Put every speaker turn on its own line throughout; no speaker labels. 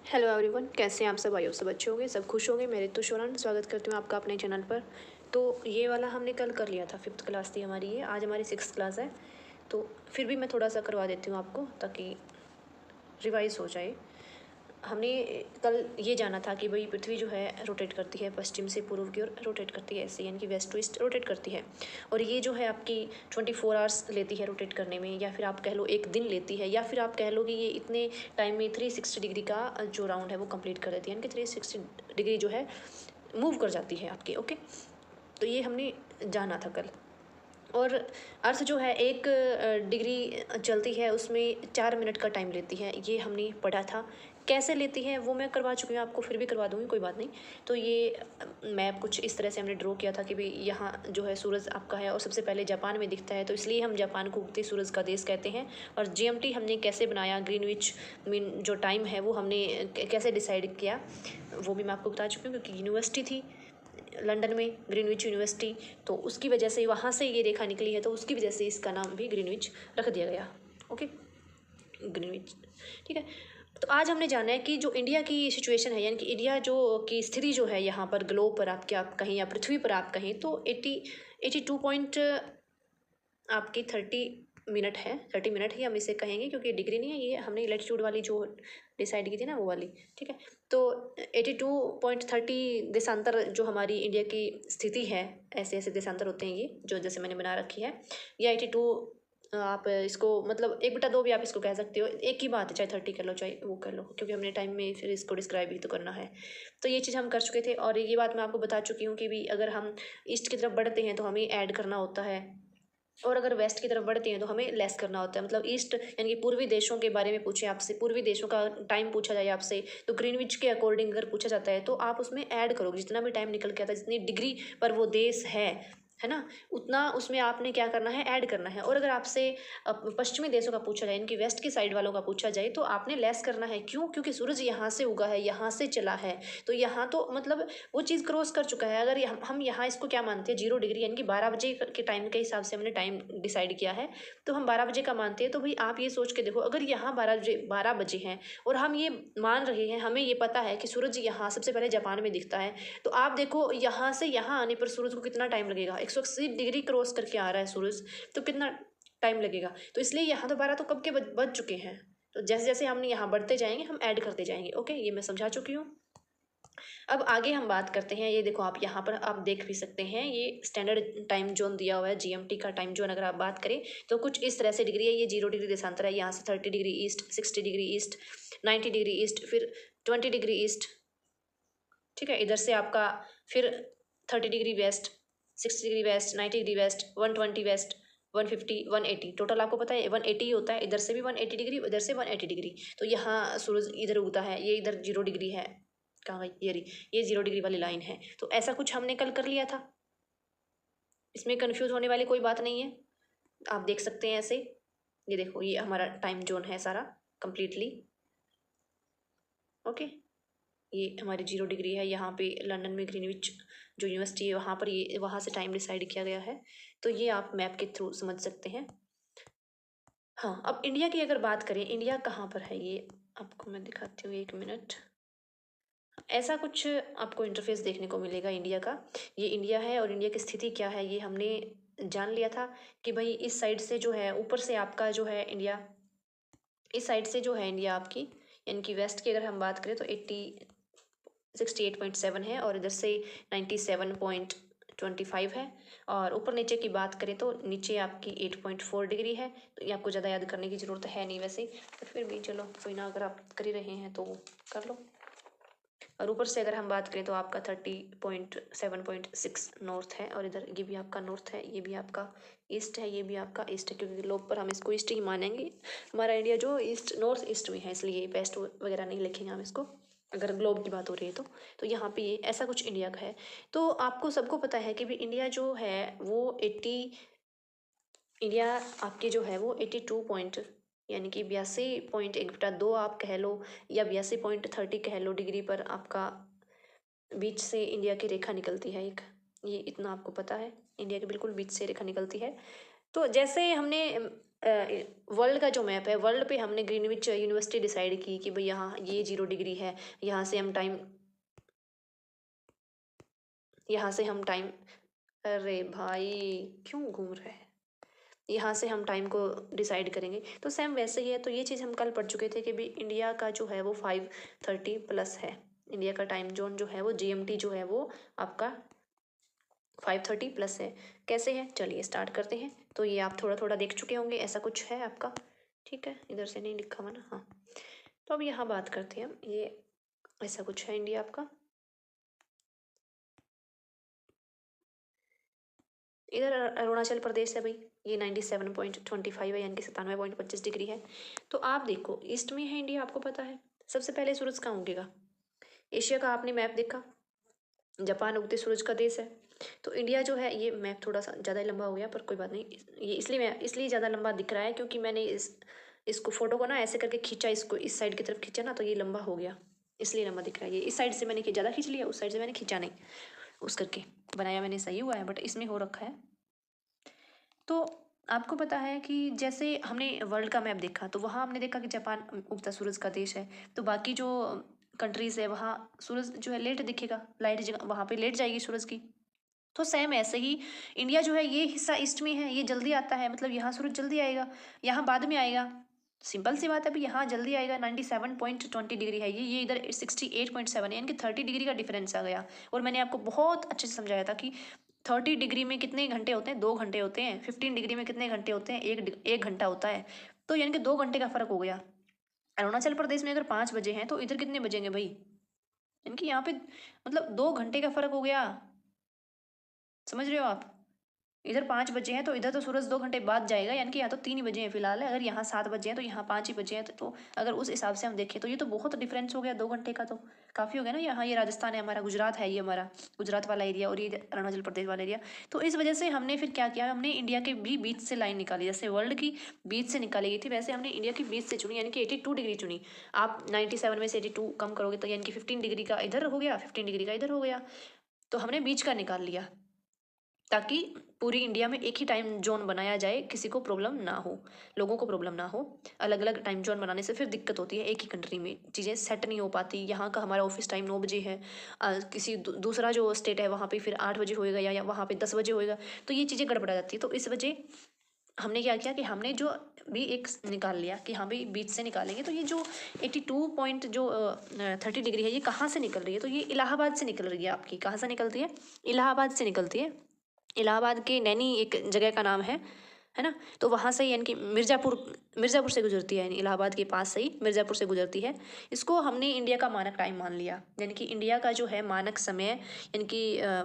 Hello everyone, कैसे हैं आप सब? आयो सब अच्छे होंगे, सब खुश होंगे। मैं ऋतु शोरन स्वागत करती हूँ आपका अपने चैनल पर। तो ये वाला हमने कल कर लिया था, 5th क्लास थी हमारी ये, आज हमारी 6th क्लास है। तो फिर भी मैं थोड़ा सा करवा देती हूँ आपको ताकि रिवाइज हो जाए। हमने कल ये जाना था कि भाई पृथ्वी जो है रोटेट करती है पश्चिम से पूर्व की ओर रोटेट करती है, ऐसे यानी कि वेस्ट टू ईस्ट रोटेट करती है। और ये जो है आपकी 24 आवर्स लेती है रोटेट करने में, या फिर आप कह लो एक दिन लेती है, या फिर आप कह लो कि ये इतने टाइम में 360 डिग्री का जो राउंड है वो कंप्लीट कर देती है, यानी कि 360 डिग्री जो है मूव कर जाती है आपके। ओके, तो ये हमने जाना था कल। और अर्थ जो है 1 डिग्री चलती है, उसमें 4 मिनट का टाइम लेती है, ये हमने पढ़ा था। कैसे लेती है वो मैं करवा चुकी हूँ आपको, फिर भी करवा दूँगी, कोई बात नहीं। तो ये मैप कुछ इस तरह से हमने ड्रॉ किया था कि भाई यहाँ जो है सूरज आपका है और सबसे पहले जापान में दिखता है, तो इसलिए हम जापान को उगते सूरज का देश कहते हैं। और जीएमटी हमने कैसे बनाया, ग्रीनविच मीन जो टाइम है वो हमने कैसे डिसाइड किया, वो भी मैं आपको बता चुकी हूँ, क्योंकि यूनिवर्सिटी थी लंदन में, ग्रीनविच यूनिवर्सिटी, तो उसकी वजह से वहाँ से ये रेखा निकली है, तो उसकी वजह से इसका नाम भी ग्रीनविच रख दिया गया। ओके, ग्रीनविच, ठीक है। तो आज हमने जाना है कि जो इंडिया की सिचुएशन है, यानी कि इंडिया जो की स्थिति जो है यहाँ पर ग्लोब पर आप क्या कहें या पृथ्वी पर आप कहें, तो 82 पॉइंट आपकी 30 मिनट है, 30 मिनट ही हम इसे कहेंगे, क्योंकि डिग्री नहीं है ये, हमने लैटिट्यूड वाली जो डिसाइड की थी ना वो वाली, ठीक है। तो 82.30 देशांतर जो हमारी इंडिया की स्थिति है, ऐसे ऐसे देशांतर होते हैं ये जो जैसे मैंने बना रखी है, या 82 आप इसको मतलब 1/2 भी आप इसको कह सकते हो, एक ही बात है, चाहे 30 कर लो चाहे वो कर लो, क्योंकि हमने टाइम में फिर इसको डिस्क्राइब ही तो करना है। तो ये चीज़ हम कर चुके थे, और ये बात मैं आपको बता चुकी हूँ कि भी अगर हम ईस्ट की तरफ बढ़ते हैं तो हमें ऐड करना होता है, और अगर वेस्ट की तरफ बढ़ते हैं तो हमें लेस करना होता है। मतलब ईस्ट यानी कि पूर्वी देशों के बारे में पूछे आपसे, पूर्वी देशों का टाइम पूछा जाए आपसे, तो ग्रीनविच के अकॉर्डिंग अगर पूछा जाता है तो आप उसमें ऐड करोगे, जितना भी टाइम निकल के आता है, जितनी डिग्री पर वो देश है ना, उतना उसमें आपने क्या करना है, ऐड करना है। और अगर आपसे पश्चिमी देशों का पूछा जाए, इनकी वेस्ट की साइड वालों का पूछा जाए, तो आपने लेस करना है। क्यों? क्योंकि सूरज यहाँ से उगा है, यहाँ से चला है, तो यहाँ तो मतलब वो चीज़ क्रॉस कर चुका है। अगर हम यहाँ इसको क्या मानते हैं, 0 डिग्री, यानी कि 12 बजे के टाइम के हिसाब से हमने टाइम डिसाइड किया है, तो हम 12 बजे का मानते हैं। तो भाई आप ये सोच के देखो, अगर यहाँ 12 बजे हैं और हम ये मान रहे हैं, हमें ये पता है कि सूरज यहाँ सबसे पहले जापान में दिखता है, तो आप देखो यहाँ से यहाँ आने पर सूरज को कितना टाइम लगेगा, 180 डिग्री क्रॉस करके आ रहा है सूरज, तो कितना टाइम लगेगा। तो इसलिए यहाँ तो 12 तो कब के बज चुके हैं। तो जैसे जैसे हम यहाँ बढ़ते जाएंगे हम ऐड करते जाएंगे। ओके, ये मैं समझा चुकी हूँ। अब आगे हम बात करते हैं, ये देखो आप यहाँ पर आप देख भी सकते हैं, ये स्टैंडर्ड टाइम जोन दिया हुआ है, जीएमटी का टाइम जोन अगर आप बात करें तो कुछ इस तरह से डिग्री है। ये 0 डिग्री देशांतर है, यहाँ से 30 degree east, 60 degree east, 90 degree east, फिर 20 डिग्री ईस्ट, ठीक है। इधर से आपका फिर 30 degree west, 60 degree west, 90 degree west, 120 west, 150, 180, total आपको पता है 180 ही होता है। इधर से भी 180 डिग्री, उधर से 180 डिग्री, तो यहाँ सूरज इधर उगता है, ये इधर 0 डिग्री है, कहाँ गई ये रही, ये 0 डिग्री वाली लाइन है। तो ऐसा कुछ हमने कल कर लिया था, इसमें कंफ्यूज होने वाली कोई बात नहीं है, आप देख सकते हैं ऐसे। ये देखो ये हमारा टाइम जोन है सारा कंप्लीटली। ओके, ये हमारी 0 डिग्री है, यहाँ पे लंदन में ग्रीनविच जो यूनिवर्सिटी है वहाँ पर, ये वहाँ से टाइम डिसाइड किया गया है। तो ये आप मैप के थ्रू समझ सकते हैं। हाँ, अब इंडिया की अगर बात करें, इंडिया कहाँ पर है ये आपको मैं दिखाती हूँ, 1 मिनट। ऐसा कुछ आपको इंटरफेस देखने को मिलेगा इंडिया का। ये इंडिया है और इंडिया की स्थिति क्या है ये हमने जान लिया था कि भाई इस साइड से जो है, ऊपर से आपका जो है इंडिया, इस साइड से जो है इंडिया आपकी, यानी कि वेस्ट की अगर हम बात करें तो 68.7 है, और इधर से 97.25 है, और ऊपर नीचे की बात करें तो नीचे आपकी 8.4 डिग्री है। तो ये आपको ज़्यादा याद करने की ज़रूरत है नहीं वैसे, पर फिर भी चलो कोई ना, अगर आप कर ही रहे हैं तो कर लो। और ऊपर से अगर हम बात करें तो आपका 30.7.6 नॉर्थ है, और इधर ये भी आपका नॉर्थ है, ये भी आपका ईस्ट है, ये भी आपका ईस्ट है, क्योंकि ग्लोब पर हम इसको ईस्ट ही मानेंगे। हमारा इंडिया जो ईस्ट नॉर्थ ईस्ट में है, इसलिए वेस्ट वगैरह नहीं लिखेंगे हम इसको, अगर ग्लोब की बात हो रही है तो यहाँ पे ये ऐसा कुछ इंडिया का है। तो आपको सबको पता है कि भी इंडिया जो है वो 80, इंडिया आपकी जो है वो 82 पॉइंट, यानी कि 82.1/2 आप कह लो, या 82.30 कह लो डिग्री पर आपका बीच से इंडिया की रेखा निकलती है एक, ये इतना आपको पता है, इंडिया के बिल्कुल बीच से रेखा निकलती है। तो जैसे हमने वर्ल्ड का जो मैप है, वर्ल्ड पे हमने ग्रीनविच यूनिवर्सिटी डिसाइड की कि भाई यहाँ ये 0 डिग्री है, यहाँ से हम टाइम, यहाँ से हम टाइम, अरे भाई क्यों घूम रहे हैं, यहाँ से हम टाइम को डिसाइड करेंगे। तो सेम वैसे ही है। तो ये चीज़ हम कल पढ़ चुके थे कि भी इंडिया का जो है वो 5:30 है। इंडिया का टाइम जोन जो है वो GMT जो है वो आपका 5:30 है। कैसे है, चलिए स्टार्ट करते हैं। तो ये आप थोड़ा थोड़ा देख चुके होंगे, ऐसा कुछ है आपका, ठीक है, इधर से नहीं लिखा हुआ ना, हाँ। तो अब यहाँ बात करते हैं हम, ये ऐसा कुछ है इंडिया आपका। इधर अरुणाचल प्रदेश है भाई, ये 97.25 है, यानी कि 97.25 डिग्री है। तो आप देखो ईस्ट में है इंडिया, आपको पता है। सबसे पहले सूरज कहाँ उगेगा, एशिया का आपने मैप देखा, जापान उगते सूरज का देश है। तो इंडिया जो है, ये मैप थोड़ा सा ज़्यादा ही लंबा हो गया पर कोई बात नहीं, ये इसलिए ज़्यादा लंबा दिख रहा है क्योंकि मैंने इसको फोटो को ना ऐसे करके खींचा, इसको इस साइड की तरफ खींचा ना, तो ये लंबा हो गया, इसलिए लंबा दिख रहा है। ये इस साइड से मैंने ज़्यादा खींच लिया, उस साइड से मैंने खींचा नहीं, उस करके बनाया मैंने, सही हुआ है, बट इसमें हो रखा है। तो आपको पता है कि जैसे हमने वर्ल्ड का मैप देखा तो वहाँ हमने देखा कि जापान उगता सूरज का देश है। तो बाकी जो कंट्रीज़ है वहाँ सूरज जो है लेट दिखेगा, लाइट जगह वहाँ पे लेट जाएगी सूरज की। तो सेम ऐसे ही इंडिया जो है, ये हिस्सा ईस्ट में है, ये जल्दी आता है, मतलब यहाँ सूरज जल्दी आएगा, यहाँ बाद में आएगा। सिंपल सी बात है, अभी यहाँ जल्दी आएगा। 97.20 डिग्री है ये इधर 68.7 है, यानी कि 30 डिग्री का डिफरेंस आ गया। और मैंने आपको बहुत अच्छे से समझाया था कि 30 डिग्री में कितने घंटे होते हैं, 2 घंटे होते हैं। 15 डिग्री में कितने घंटे होते हैं, एक घंटा होता है। तो यानी कि 2 घंटे का फर्क हो गया। अरुणाचल प्रदेश में अगर 5 बजे हैं तो इधर कितने बजेंगे भाई, यानी कि यहाँ पे मतलब 2 घंटे का फर्क हो गया। समझ रहे हो आप, इधर 5 बजे हैं तो इधर तो सूरज 2 घंटे बाद जाएगा, यानी कि यहाँ तो 3 ही बजे हैं फिलहाल है। अगर यहाँ 7 बजे हैं तो यहाँ 5 ही बजे हैं। तो अगर उस हिसाब से हम देखें तो ये तो बहुत डिफरेंस हो गया 2 घंटे का, तो काफ़ी हो गया ना। यहाँ ये राजस्थान है हमारा, गुजरात है ये हमारा, गुजरात वाला एरिया, और ये अरुणाचल प्रदेश वाला एरिया। तो इस वजह से हमने फिर क्या किया, हमने इंडिया के भी बीच से लाइन निकाली, जैसे वर्ल्ड की बीच से निकाली गई थी वैसे हमने इंडिया की बीच से चुनी, यानी कि 82 डिग्री चुनी। आप 97 में से 82 कम करोगे तो यानी कि 15 डिग्री का इधर हो गया, 15 डिग्री का इधर हो गया। तो हमने बीच का निकाल लिया ताकि पूरी इंडिया में एक ही टाइम जोन बनाया जाए, किसी को प्रॉब्लम ना हो, लोगों को प्रॉब्लम ना हो। अलग अलग टाइम जोन बनाने से फिर दिक्कत होती है, एक ही कंट्री में चीज़ें सेट नहीं हो पाती। यहाँ का हमारा ऑफिस टाइम 9 बजे है, किसी दूसरा जो स्टेट है वहाँ पे फिर 8 बजे होएगा, या वहाँ पे 10 बजे होएगा। तो ये चीज़ें गड़बड़ा जाती है। तो इस वजह हमने क्या किया कि हमने जो भी एक निकाल लिया कि हाँ भाई बीच से निकालेंगे। तो ये जो 82 पॉइंट जो 30 डिग्री है, ये कहाँ से निकल रही है, तो ये इलाहाबाद से निकल रही है आपकी। कहाँ से निकलती है, इलाहाबाद से निकलती है। इलाहाबाद के नैनी एक जगह का नाम है ना। तो वहाँ से यानी कि मिर्ज़ापुर से गुजरती है, यानी इलाहाबाद के पास से ही मिर्ज़ापुर से गुजरती है। इसको हमने इंडिया का मानक टाइम मान लिया, यानी कि इंडिया का जो है मानक समय, यानी कि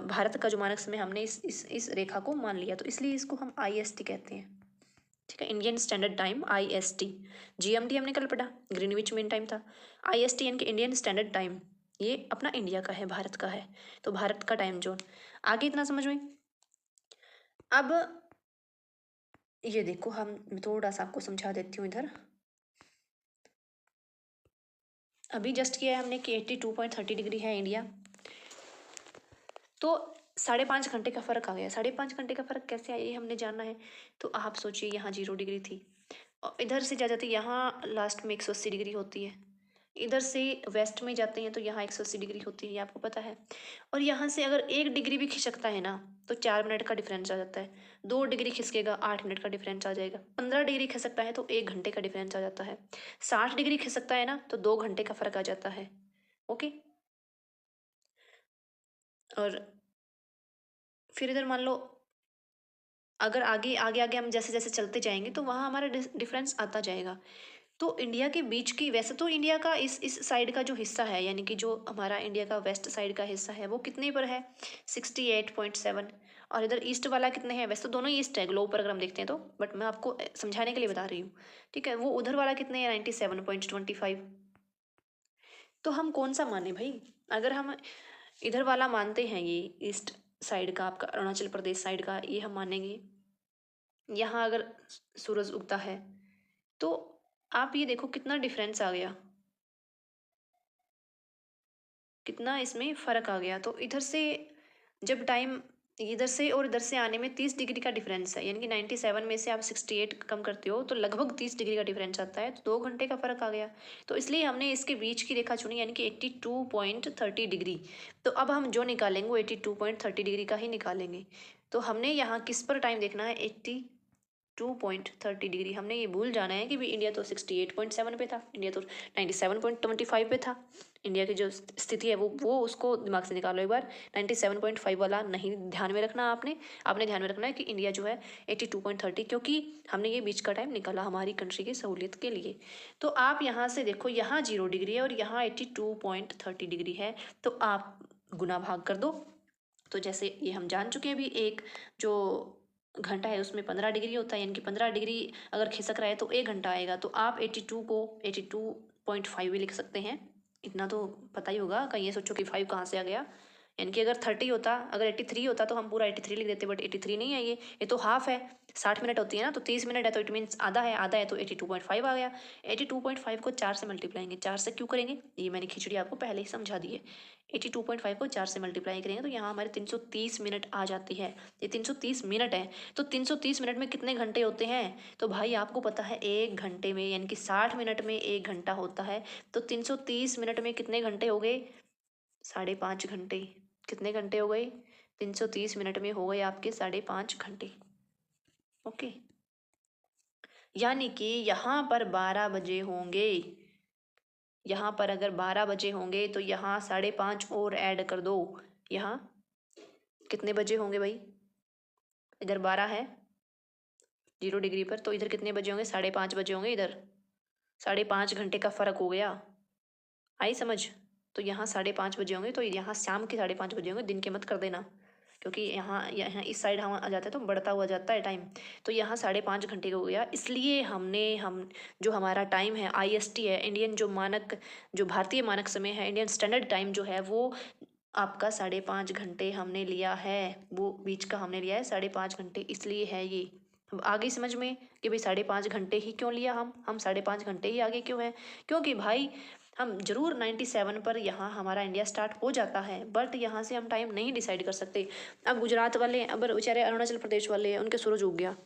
भारत का जो मानक समय हमने इस रेखा को मान लिया। तो इसलिए इसको हम IST कहते हैं, ठीक है, Indian standard time IST। GMT हमने कल पढ़ा, ग्रीनविच मीन टाइम था। IST यानी कि इंडियन स्टैंडर्ड टाइम, ये अपना इंडिया का है, भारत का है। तो भारत का टाइम जोन, आगे इतना समझ में। अब ये देखो, हम थोड़ा सा आपको समझा देती हूँ इधर। अभी जस्ट किया है हमने कि 82.30 डिग्री है इंडिया। तो 5.5 घंटे का फ़र्क आ गया। 5.5 घंटे का फ़र्क कैसे आया, ये हमने जानना है। तो आप सोचिए, यहाँ 0 डिग्री थी और इधर से जा जाती, यहाँ लास्ट में 180 डिग्री होती है। इधर से वेस्ट में जाते हैं तो यहाँ 180 डिग्री होती है, ये आपको पता है। और यहाँ से अगर 1 डिग्री भी खिसकता है ना तो 4 मिनट का डिफरेंस आ जाता है। 2 डिग्री खिसकेगा 8 मिनट का डिफरेंस आ जाएगा। 15 डिग्री खिसकता है तो 1 घंटे का डिफरेंस आ जाता है। 60 डिग्री खिसकता है ना तो 2 घंटे का फर्क आ जाता है। ओके। और फिर इधर मान लो, अगर आगे आगे आगे हम जैसे जैसे चलते जाएंगे तो वहाँ हमारा डिफरेंस आता जाएगा। तो इंडिया के बीच की, वैसे तो इंडिया का इस साइड का जो हिस्सा है, यानी कि जो हमारा इंडिया का वेस्ट साइड का हिस्सा है, वो कितने पर है, 68.7। और इधर ईस्ट वाला कितने हैं, वैसे तो दोनों ईस्ट है ग्लोब पर अगर हम देखते हैं तो, बट मैं आपको समझाने के लिए बता रही हूँ, ठीक है। वो उधर वाला कितने हैं, 97.25। तो हम कौन सा माने भाई, अगर हम इधर वाला मानते हैं, ये ईस्ट साइड का आपका अरुणाचल प्रदेश साइड का, ये हम मानेंगे, यहाँ अगर सूरज उगता है तो आप ये देखो कितना डिफरेंस आ गया, कितना इसमें फ़र्क आ गया। तो इधर से जब टाइम इधर से और इधर से आने में 30 डिग्री का डिफरेंस है, यानी कि 97 में से आप 68 कम करते हो तो लगभग 30 डिग्री का डिफरेंस आता है, तो 2 घंटे का फ़र्क आ गया। तो इसलिए हमने इसके बीच की रेखा चुनी, यानी कि 82.30 डिग्री। तो अब हम जो निकालेंगे वो 82.30 डिग्री का ही निकालेंगे। तो हमने यहाँ किस पर टाइम देखना है, 82.30 डिग्री। हमने ये भूल जाना है कि भाई इंडिया तो 68.7 पे था, इंडिया तो 97.25 पे था। इंडिया की जो स्थिति है वो उसको दिमाग से निकालो एक बार। 97.5 वाला नहीं ध्यान में रखना आपने। आपने ध्यान में रखना है कि इंडिया जो है 82.30, क्योंकि हमने ये बीच का टाइम निकाला हमारी कंट्री की सहूलियत के लिए। तो आप यहाँ से देखो, यहाँ 0 डिग्री है और यहाँ 82.30 डिग्री है, तो आप गुना भाग कर दो। तो जैसे ये हम जान चुके हैं अभी, एक जो घंटा है उसमें 15 डिग्री होता है, यानी कि 15 डिग्री अगर खिसक रहा है तो 1 घंटा आएगा। तो आप 82 को 82.5 भी लिख सकते हैं, इतना तो पता ही होगा। कहीं ये सोचो कि 5 कहाँ से आ गया, यानी कि अगर 30 होता, अगर 83 होता तो हम पूरा 83 लिख देते, बट 83 नहीं है, ये तो हाफ है। 60 मिनट होती है ना, तो 30 मिनट है, तो इट मीन्स आधा है, आधा है तो 82.5 आ गया। 82.5 को 4 से मल्टीप्लाई, 4 से क्यों करेंगे, ये मैंने खिचड़ी आपको पहले ही समझा दी है। 82.5 को 4 से मल्टीप्लाई करेंगे तो यहाँ हमारे 330 मिनट आ जाती है। ये 330 मिनट है, तो 330 मिनट में कितने घंटे होते हैं, तो भाई आपको पता है 1 घंटे में, यानी कि 60 मिनट में 1 घंटा होता है। तो 330 मिनट में कितने घंटे हो गए, 5.5 घंटे। कितने घंटे हो गए, 330 मिनट में हो गए आपके 5.5 घंटे। ओके, यानी कि यहाँ पर 12 बजे होंगे, यहाँ पर अगर 12 बजे होंगे तो यहाँ 5.5 और ऐड कर दो। यहाँ कितने बजे होंगे भाई, इधर 12 है 0 डिग्री पर, तो इधर कितने बजे होंगे, 5.5 बजे होंगे। इधर 5.5 घंटे का फ़र्क हो गया, आई समझ। तो यहाँ 5.5 बजे होंगे, तो यहाँ शाम के 5.5 बजे होंगे, दिन के मत कर देना, क्योंकि यहाँ यहाँ इस साइड हम आ जाता है तो बढ़ता हुआ जाता है टाइम। तो यहाँ 5.5 घंटे का हो गया, इसलिए हम जो हमारा टाइम है IST है, इंडियन जो मानक, जो भारतीय मानक समय है, इंडियन स्टैंडर्ड टाइम जो है, वो आपका 5.5 घंटे हमने लिया है, वो बीच का हमने लिया है 5.5 घंटे, इसलिए है ये। अब आगे समझ में कि भाई 5.5 घंटे ही क्यों लिया, हम 5.5 घंटे ही आगे क्यों है, क्योंकि भाई हम जरूर 97 पर यहाँ हमारा इंडिया स्टार्ट हो जाता है, बट यहाँ से हम टाइम नहीं डिसाइड कर सकते। अब गुजरात वाले, अब बेचारे अरुणाचल प्रदेश वाले, उनके सूरज उग गया,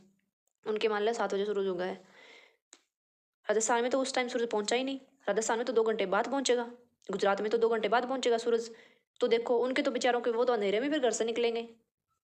उनके मान लिया 7 बजे सूरज उगा है। राजस्थान में तो उस टाइम सूरज पहुंचा ही नहीं, राजस्थान में तो 2 घंटे बाद पहुंचेगा, गुजरात में तो 2 घंटे बाद पहुंचेगा सूरज। तो देखो उनके तो बेचारों के, वो तो अंधेरे में फिर घर से निकलेंगे,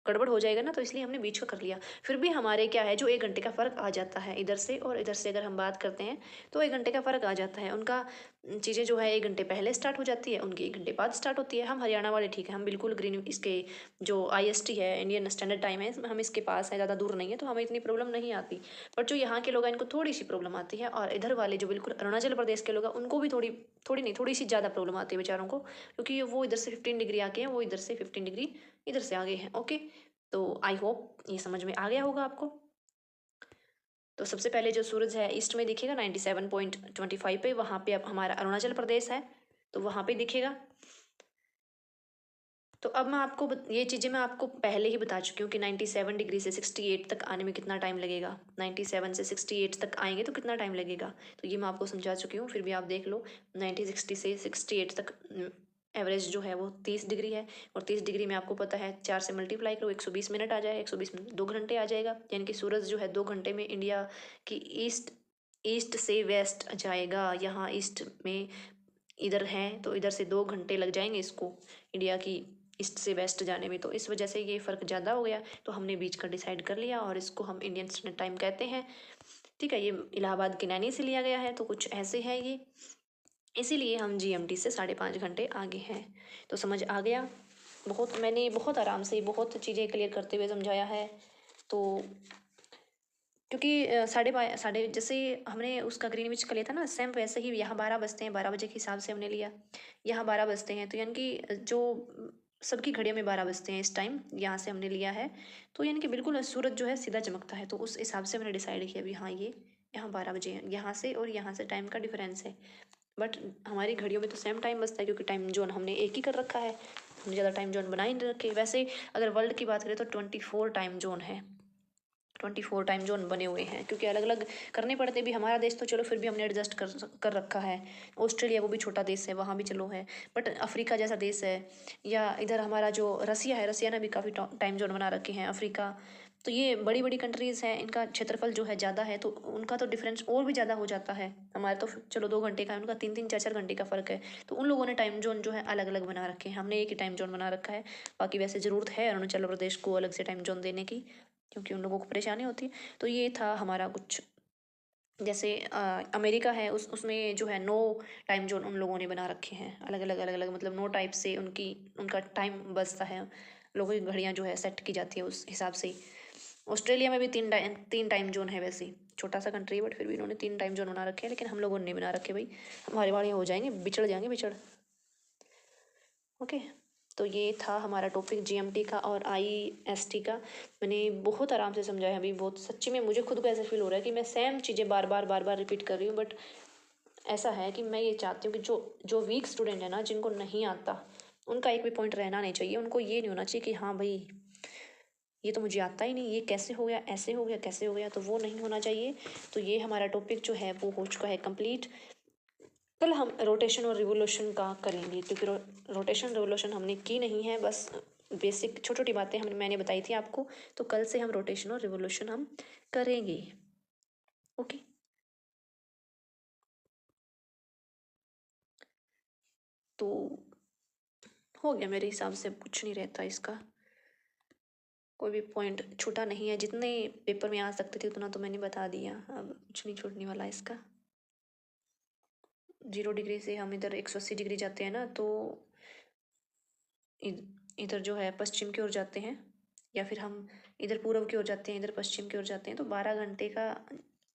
गड़बड़ हो जाएगा ना, तो इसलिए हमने बीच का कर लिया। फिर भी हमारे क्या है, जो 1 घंटे का फ़र्क आ जाता है इधर से, और इधर से अगर हम बात करते हैं तो 1 घंटे का फ़र्क आ जाता है। उनका चीज़ें जो है 1 घंटे पहले स्टार्ट हो जाती है, उनकी 1 घंटे बाद स्टार्ट होती है। हम हरियाणा वाले ठीक है, हम बिल्कुल ग्रीन, इसके जो IST है, इंडियन स्टैंडर्ड टाइम है, हम इसके पास है, ज़्यादा दूर नहीं है, तो हमें इतनी प्रॉब्लम नहीं आती। बट जो यहाँ के लोग हैं इनको थोड़ी सी प्रॉब्लम आती है, और इधर वाले जो बिल्कुल अरुणाचल प्रदेश के लोग हैं उनको भी थोड़ी थोड़ी नहीं, थोड़ी सी ज़्यादा प्रॉब्लम आती है बेचारों को, क्योंकि वो इधर से 15 डिग्री आके हैं, वो इधर से 15 डिग्री इधर से आगे हैं। ओके, तो आई होप ये समझ में आ गया होगा आपको। तो सबसे पहले जो सूरज है ईस्ट में दिखेगा 97.25 पे, वहाँ पे अब हमारा अरुणाचल प्रदेश है, तो वहाँ पे दिखेगा। तो अब मैं आपको ये चीज़ें मैं आपको पहले ही बता चुकी हूँ कि 97 डिग्री से 68 तक आने में कितना टाइम लगेगा, 97 से 68 तक आएंगे तो कितना टाइम लगेगा, तो ये मैं आपको समझा चुकी हूँ। फिर भी आप देख लो, 1960 से 68 तक एवरेज जो है वो 30 डिग्री है, और 30 डिग्री में आपको पता है 4 से मल्टीप्लाई करो, 120 मिनट आ जाए, 120 मिनट 2 घंटे आ जाएगा, यानी कि सूरज जो है 2 घंटे में इंडिया की ईस्ट से वेस्ट जाएगा। यहाँ ईस्ट में इधर है, तो इधर से 2 घंटे लग जाएंगे इसको इंडिया की ईस्ट से वेस्ट जाने में, तो इस वजह से ये फ़र्क ज़्यादा हो गया। तो हमने बीच का डिसाइड कर लिया, और इसको हम इंडियन स्टैंडर्ड टाइम कहते हैं। ठीक है, ये इलाहाबाद की नैनी से लिया गया है, तो कुछ ऐसे है ये, इसीलिए हम GMT से 5.5 घंटे आगे हैं। तो समझ आ गया, मैंने बहुत आराम से बहुत चीज़ें क्लियर करते हुए समझाया है। तो क्योंकि साढ़े जैसे हमने उसका ग्रीनविच का लिया था ना, सेम वैसे ही यहाँ 12 बजते हैं, 12 बजे के हिसाब से हमने लिया, यहाँ 12 बजते हैं, तो यानी कि जो सबकी घड़ियों में 12 बजते हैं इस टाइम, यहाँ से हमने लिया है। तो यानी कि बिल्कुल सूरज जो है सीधा चमकता है, तो उस हिसाब से हमने डिसाइड किया अभी, हाँ ये यहाँ 12 बजे हैं, यहाँ से और यहाँ से टाइम का डिफरेंस है। बट हमारी घड़ियों में तो सेम टाइम बजता है, क्योंकि टाइम जोन हमने एक ही कर रखा है, हमने ज़्यादा टाइम जोन बना ही नहीं रखे। वैसे अगर वर्ल्ड की बात करें तो 24 टाइम जोन है, 24 टाइम जोन बने हुए हैं, क्योंकि अलग अलग करने पड़ते भी। हमारा देश तो चलो फिर भी हमने एडजस्ट कर रखा है। ऑस्ट्रेलिया वो भी छोटा देश है, वहाँ भी चलो है, बट अफ्रीका जैसा देश है, या इधर हमारा जो रसिया है, रसिया ने भी काफ़ी टाइम जोन बना रखे हैं। अफ्रीका, तो ये बड़ी बड़ी कंट्रीज़ हैं, इनका क्षेत्रफल जो है ज़्यादा है, तो उनका तो डिफरेंस और भी ज़्यादा हो जाता है। हमारा तो चलो 2 घंटे का है, उनका 3 3 4 4 घंटे का फ़र्क है। तो उन लोगों ने टाइम जोन जो है अलग अलग बना रखे हैं, हमने एक ही टाइम जोन बना रखा है। बाकी वैसे ज़रूरत है अरुणाचल प्रदेश को अलग से टाइम जोन देने की, क्योंकि उन लोगों को परेशानी होती है। तो ये था हमारा कुछ, जैसे अमेरिका है, उसमें जो है 9 टाइम जोन उन लोगों ने बना रखे हैं, अलग अलग अलग अलग, मतलब 9 टाइप से उनका टाइम बचता है। लोगों की घड़ियाँ जो है सेट की जाती है उस हिसाब से ही। ऑस्ट्रेलिया में भी 3 टाइम जोन है, वैसे छोटा सा कंट्री है, बट फिर भी इन्होंने 3 टाइम जोन बना रखे हैं, लेकिन हम लोगों ने नहीं बना रखे भाई, हमारे वाले हो जाएंगे, बिछड़ जाएंगे बिछड़। ओके, तो ये था हमारा टॉपिक जीएमटी का और आईएसटी का। मैंने बहुत आराम से समझाया अभी, बहुत सच्ची में मुझे खुद को ऐसा फील हो रहा है कि मैं सेम चीज़ें बार बार रिपीट कर रही हूँ, बट ऐसा है कि मैं ये चाहती हूँ कि जो जो वीक स्टूडेंट है ना, जिनको नहीं आता, उनका एक भी पॉइंट रहना नहीं चाहिए। उनको ये नहीं होना चाहिए कि हाँ भाई ये तो मुझे आता ही नहीं, ये कैसे हो गया, ऐसे हो गया, कैसे हो गया, तो वो नहीं होना चाहिए। तो ये हमारा टॉपिक जो है वो हो चुका है कंप्लीट। कल हम रोटेशन और रिवोल्यूशन का करेंगे, क्योंकि रोटेशन रिवोल्यूशन हमने की नहीं है, बस बेसिक छोटी छोटी बातें मैंने बताई थी आपको। तो कल से हम रोटेशन और रिवोल्यूशन हम करेंगे। ओके, तो हो गया मेरे हिसाब से, अब कुछ नहीं रहता इसका, कोई भी पॉइंट छूटा नहीं है। जितने पेपर में आ सकते थे उतना तो मैंने बता दिया, अब कुछ नहीं छूटने वाला इसका। 0 डिग्री से हम इधर 180 डिग्री जाते हैं ना, तो इधर जो है पश्चिम की ओर जाते हैं, या फिर हम इधर पूर्व की ओर जाते हैं, इधर पश्चिम की ओर जाते हैं, तो 12 घंटे का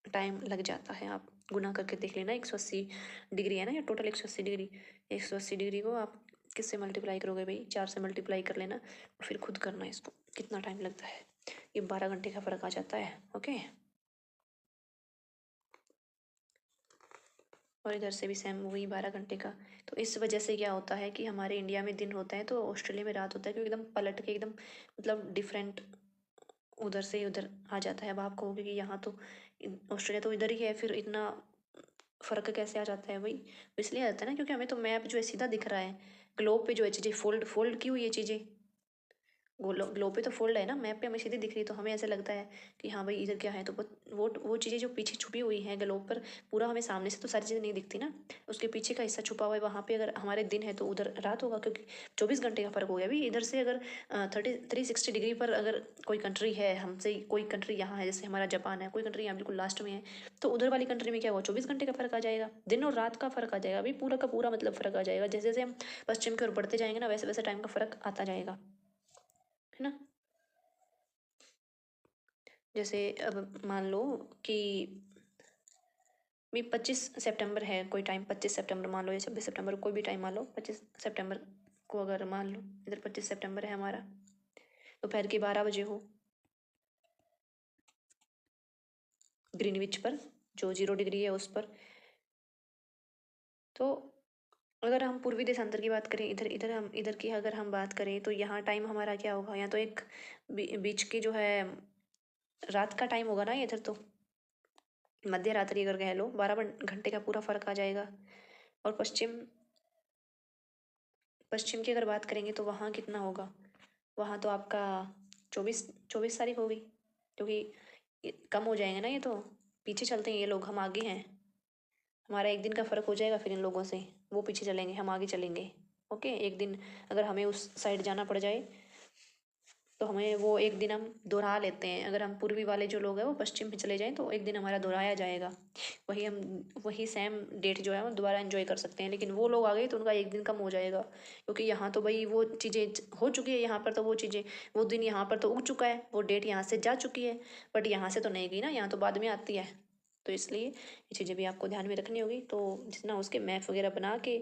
टाइम लग जाता है। आप गुना करके देख लेना, 180 डिग्री है ना, या टोटल 180 डिग्री, 180 डिग्री को आप किससे मल्टीप्लाई करोगे भाई, 4 से मल्टीप्लाई कर लेना, और फिर खुद करना इसको कितना टाइम लगता है। ये 12 घंटे का फ़र्क आ जाता है। ओके, और इधर से भी सेम वही 12 घंटे का। तो इस वजह से क्या होता है कि हमारे इंडिया में दिन होता है तो ऑस्ट्रेलिया में रात होता है, क्योंकि एकदम पलट के एकदम मतलब डिफरेंट उधर से उधर आ जाता है। अब आप कहोगे कि यहाँ तो ऑस्ट्रेलिया तो इधर ही है, फिर इतना फ़र्क कैसे आ जाता है भाई? इसलिए आ जाता है ना, क्योंकि हमें तो मैप जो है सीधा दिख रहा है, ग्लोब पे जो है चीज़ें फोल्ड फोल्ड की हुई है चीज़ें, ग्लोब पे तो फोल्ड है ना, मैप पे हमें सीधी दिख रही है, तो हमें ऐसा लगता है कि हाँ भाई इधर क्या है। तो वो चीज़ें जो पीछे छुपी हुई हैं ग्लोब पर, पूरा हमें सामने से तो सारी चीज़ें नहीं दिखती ना, उसके पीछे का हिस्सा छुपा हुआ है, वहाँ पे अगर हमारे दिन है तो उधर रात होगा, क्योंकि 24 घंटे का फ़र्क हो गया अभी। इधर से अगर 360 डिग्री पर अगर कोई कंट्री है हमसे, कोई कंट्री यहाँ है, जैसे हमारा जापान है, कोई कंट्री यहाँ बिल्कुल लास्ट में है, तो उधर वाली कंट्री में क्या हुआ, 24 घंटे का फ़र्क आ जाएगा, दिन और रात का फ़र्क आ जाएगा अभी, पूरा का पूरा मतलब फ़र्क आ जाएगा। जैसे जैसे हम पश्चिम की ओर बढ़ते जाएंगे ना, वैसे वैसे टाइम का फ़र्क आता जाएगा, है ना। जैसे अब मान लो कि भी 25 सितंबर है, कोई टाइम 25 सितंबर मान लो, या 26 सितंबर, कोई भी टाइम मान लो, 25 सितंबर को अगर मान लो इधर 25 सितंबर है हमारा, दोपहर के 12 बजे हो ग्रीनविच पर, जो 0 डिग्री है उस पर। तो अगर हम पूर्वी देशांतर की बात करें, इधर की अगर हम बात करें, तो यहाँ टाइम हमारा क्या होगा, यहाँ तो एक बीच की जो है रात का टाइम होगा ना इधर तो, मध्य रात्रि अगर कह लो, 12 घंटे का पूरा फर्क आ जाएगा। और पश्चिम की अगर बात करेंगे तो वहाँ कितना होगा, वहाँ तो आपका 24 तारीख होगी, क्योंकि कम हो जाएंगे ना ये तो, पीछे चलते हैं ये लोग, हम आगे हैं, हमारा एक दिन का फ़र्क हो जाएगा फिर इन लोगों से, वो पीछे चलेंगे, हम आगे चलेंगे। ओके, एक दिन अगर हमें उस साइड जाना पड़ जाए तो हमें वो एक दिन हम दोहरा लेते हैं, अगर हम पूर्वी वाले जो लोग हैं वो पश्चिम में चले जाएं तो एक दिन हमारा दोहराया जाएगा, वही सेम डेट जो है वो दोबारा एंजॉय कर सकते हैं। लेकिन वो लोग आ गए तो उनका एक दिन कम हो जाएगा, क्योंकि यहाँ तो भाई वो चीज़ें हो चुकी है, यहाँ पर तो वो चीज़ें, वो दिन यहाँ पर तो उग चुका है, वो डेट यहाँ से जा चुकी है, बट यहाँ से तो नहीं गई ना, यहाँ तो बाद में आती है। तो इसलिए ये चीज़ें भी आपको ध्यान में रखनी होगी, तो जितना उसके मैप वगैरह बना के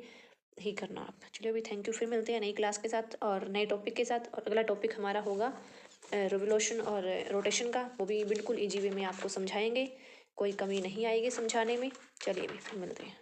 ही करना आप। चलिए अभी थैंक यू, फिर मिलते हैं नई क्लास के साथ और नए टॉपिक के साथ। और अगला टॉपिक हमारा होगा रिवोल्यूशन और रोटेशन का, वो भी बिल्कुल इजी वे में आपको समझाएंगे, कोई कमी नहीं आएगी समझाने में। चलिए अभी फिर मिलते हैं।